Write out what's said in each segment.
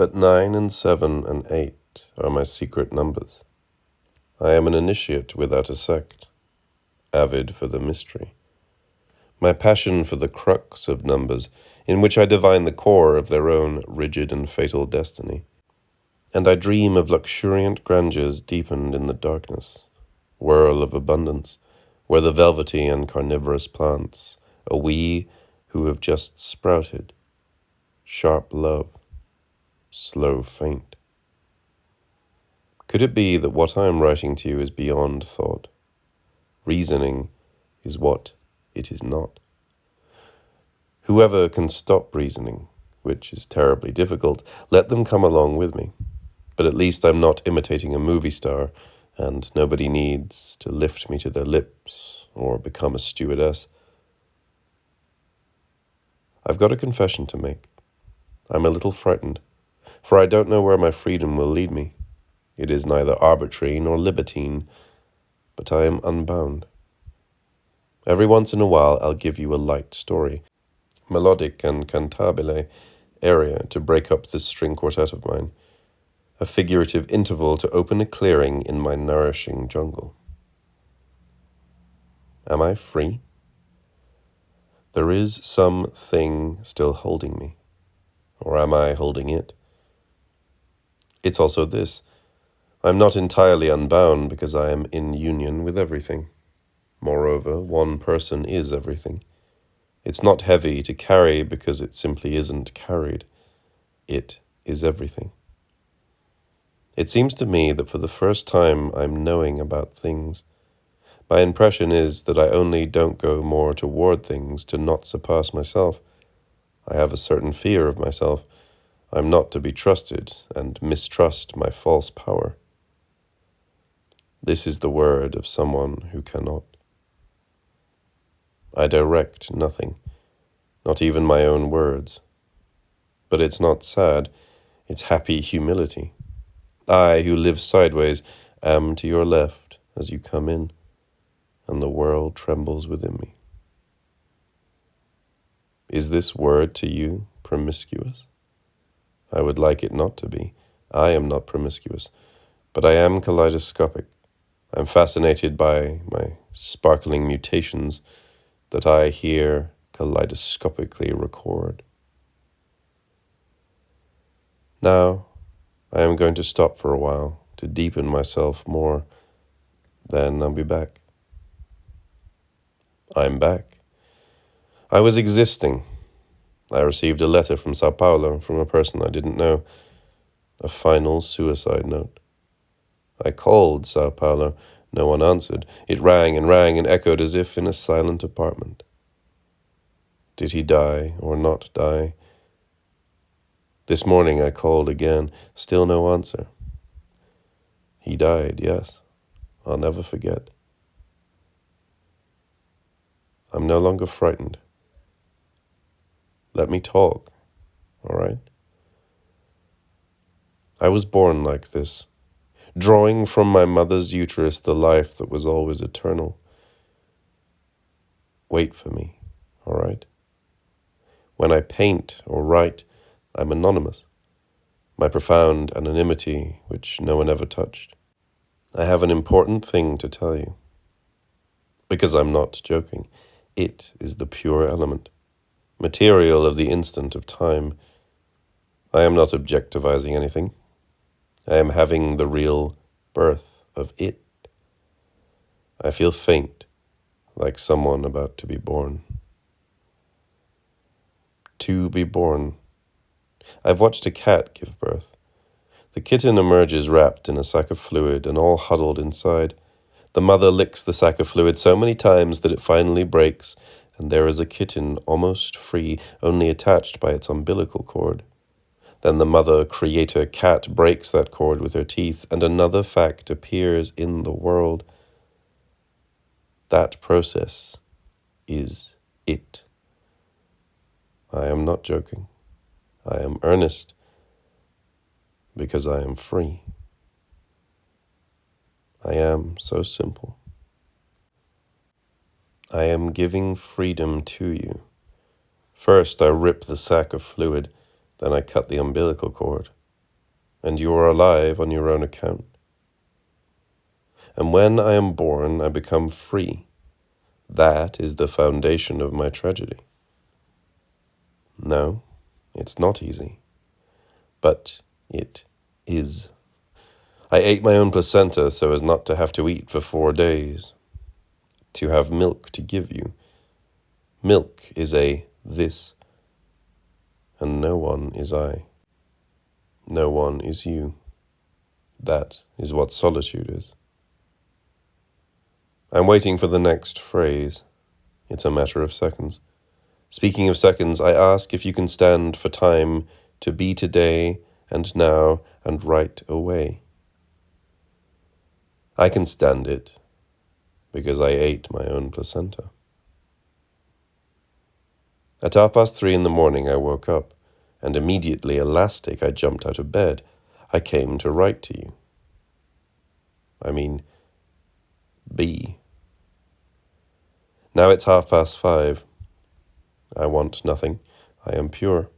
But 9 and 7 and 8 are my secret numbers. I am an initiate without a sect, avid for the mystery. My passion for the crux of numbers, in which I divine the core of their own rigid and fatal destiny. And I dream of luxuriant grandeurs deepened in the darkness, whirl of abundance, where the velvety and carnivorous plants, a we who have just sprouted, sharp love, slow faint. Could it be that what I am writing to you is beyond thought? Reasoning is what it is not. Whoever can stop reasoning, which is terribly difficult, let them come along with me. But at least I'm not imitating a movie star, and nobody needs to lift me to their lips or become a stewardess. I've got a confession to make. I'm a little frightened, for I don't know where my freedom will lead me. It is neither arbitrary nor libertine, but I am unbound. Every once in a while I'll give you a light story, melodic and cantabile area to break up this string quartet of mine, a figurative interval to open a clearing in my nourishing jungle. Am I free? There is something still holding me, or am I holding it? It's also this. I'm not entirely unbound because I am in union with everything. Moreover, one person is everything. It's not heavy to carry because it simply isn't carried. It is everything. It seems to me that for the first time I'm knowing about things. My impression is that I only don't go more toward things to not surpass myself. I have a certain fear of myself. I'm not to be trusted and mistrust my false power. This is the word of someone who cannot. I direct nothing, not even my own words. But it's not sad, it's happy humility. I, who live sideways, am to your left as you come in, and the world trembles within me. Is this word to you promiscuous? I would like it not to be. I am not promiscuous, but I am kaleidoscopic. I'm fascinated by my sparkling mutations that I here kaleidoscopically record. Now, I am going to stop for a while to deepen myself more. Then I'll be back. I'm back. I was existing. I received a letter from Sao Paulo from a person I didn't know, a final suicide note. I called Sao Paulo. No one answered. It rang and echoed as if in a silent apartment. Did he die or not die? This morning I called again. Still no answer. He died, yes. I'll never forget. I'm no longer frightened. Let me talk, all right? I was born like this, drawing from my mother's uterus the life that was always eternal. Wait for me, all right? When I paint or write, I'm anonymous, my profound anonymity which no one ever touched. I have an important thing to tell you, because I'm not joking. It is the pure element, material of the instant of time. I am not objectivizing anything. I am having the real birth of it. I feel faint, like someone about to be born. To be born. I've watched a cat give birth. The kitten emerges wrapped in a sack of fluid and all huddled inside. The mother licks the sack of fluid so many times that it finally breaks, and there is a kitten almost free, only attached by its umbilical cord. Then the mother creator cat breaks that cord with her teeth, and another fact appears in the world. That process is it. I am not joking. I am earnest, because I am free. I am so simple. I am giving freedom to you. First, I rip the sack of fluid, then I cut the umbilical cord. and you are alive on your own account. And when I am born, I become free. That is the foundation of my tragedy. No, it's not easy. But it is. I ate my own placenta so as not to have to eat for 4 days. To have milk to give you. Milk is a this, and no one is I. No one is you. That is what solitude is. I'm waiting for the next phrase. It's a matter of seconds. Speaking of seconds, I ask if you can stand for time to be today and now and right away. I can stand it because I ate my own placenta. At 3:30 in the morning I woke up, and immediately elastic I jumped out of bed. I came to write to you. I mean, be. Now it's 5:30. I want nothing. I am pure.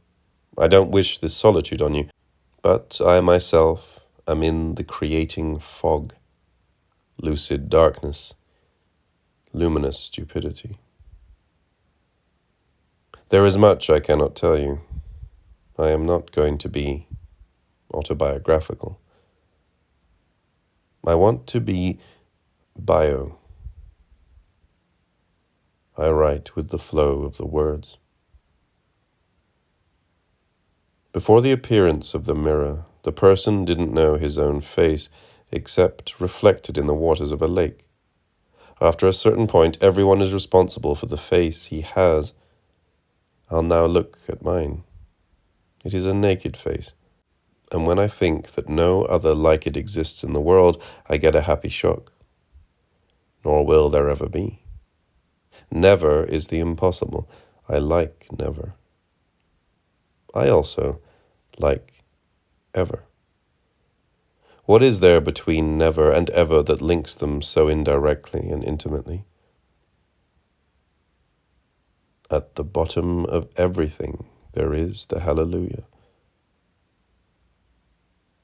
I don't wish this solitude on you, but I myself am in the creating fog, lucid darkness, luminous stupidity. There is much I cannot tell you. I am not going to be autobiographical. I want to be bio. I write with the flow of the words. Before the appearance of the mirror, the person didn't know his own face, except reflected in the waters of a lake. After a certain point, everyone is responsible for the face he has. I'll now look at mine. It is a naked face. And when I think that no other like it exists in the world, I get a happy shock. Nor will there ever be. Never is the impossible. I like never. I also like ever. What is there between never and ever that links them so indirectly and intimately? At the bottom of everything there is the hallelujah.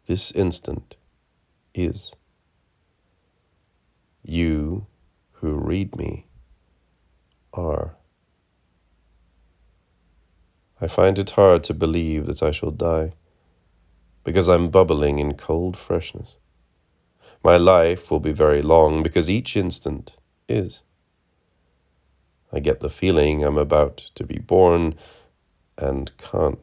This instant is. You who read me are. I find it hard to believe that I shall die, because I'm bubbling in cold freshness. My life will be very long, because each instant is. I get the feeling I'm about to be born and can't.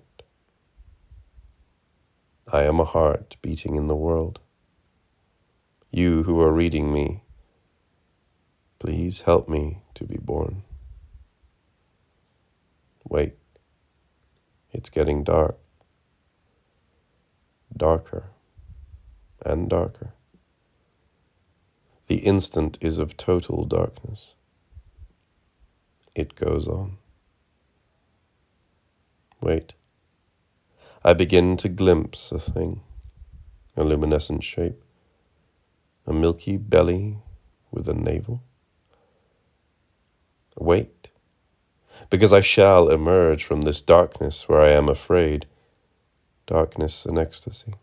I am a heart beating in the world. You who are reading me, please help me to be born. Wait, it's getting dark. Darker and darker. The instant is of total darkness. It goes on. Wait. I begin to glimpse a thing, a luminescent shape, a milky belly with a navel. Wait, because I shall emerge from this darkness where I am afraid, darkness and ecstasy.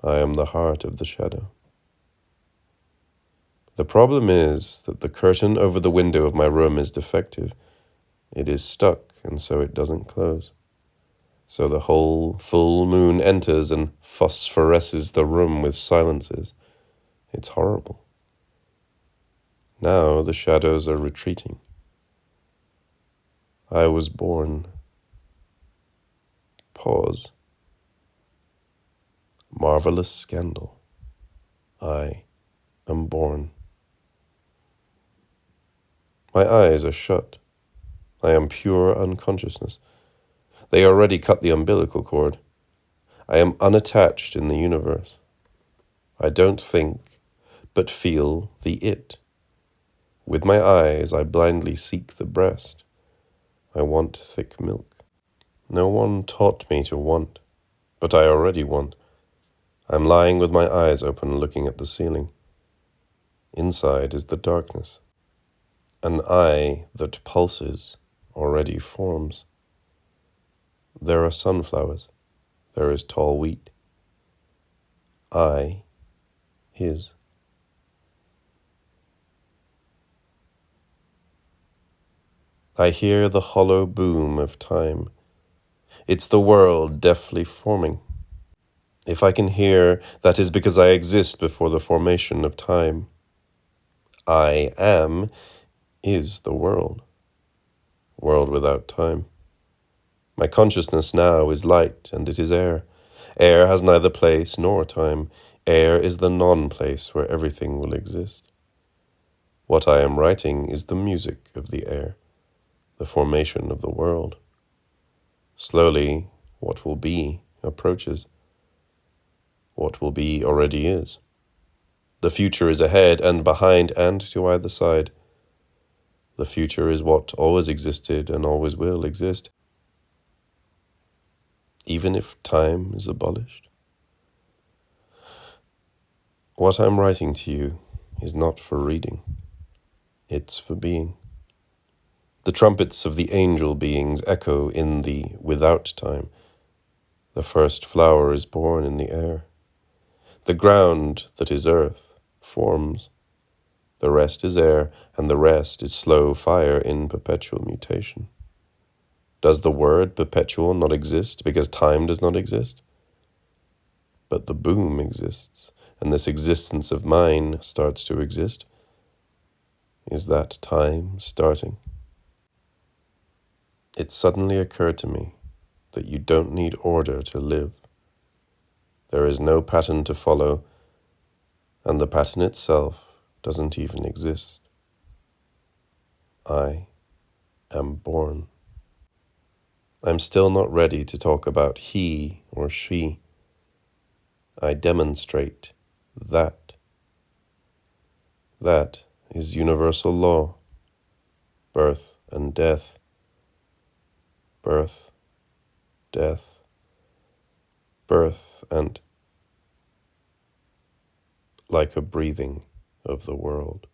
I am the heart of the shadow. The problem is that the curtain over the window of my room is defective. It is stuck, and so it doesn't close. So the whole full moon enters and phosphoresces the room with silences. It's horrible. Now the shadows are retreating. I was born. Pause. Marvelous scandal. I am born. My eyes are shut. I am pure unconsciousness. They already cut the umbilical cord. I am unattached in the universe. I don't think, but feel the it. With my eyes, I blindly seek the breast. I want thick milk. No one taught me to want, but I already want. I'm lying with my eyes open, looking at the ceiling. Inside is the darkness. An eye that pulses already forms. There are sunflowers. There is tall wheat. I is. I hear the hollow boom of time. It's the world deftly forming. If I can hear, that is because I exist before the formation of time. I am is the world. World without time. My consciousness now is light, and it is air. Air has neither place nor time. Air is the non-place where everything will exist. What I am writing is the music of the air, the formation of the world. Slowly, what will be approaches. What will be already is. The future is ahead and behind and to either side. The future is what always existed and always will exist, even if time is abolished. What I'm writing to you is not for reading. It's for being. The trumpets of the angel beings echo in the without time. The first flower is born in the air. The ground that is earth forms. The rest is air, and the rest is slow fire in perpetual mutation. Does the word perpetual not exist because time does not exist? But the boom exists, and this existence of mine starts to exist. Is that time starting? It suddenly occurred to me that you don't need order to live. There is no pattern to follow, and the pattern itself doesn't even exist. I am born. I'm still not ready to talk about he or she. I demonstrate that. That is universal law. Birth and death. Birth, death, birth, and like a breathing of the world.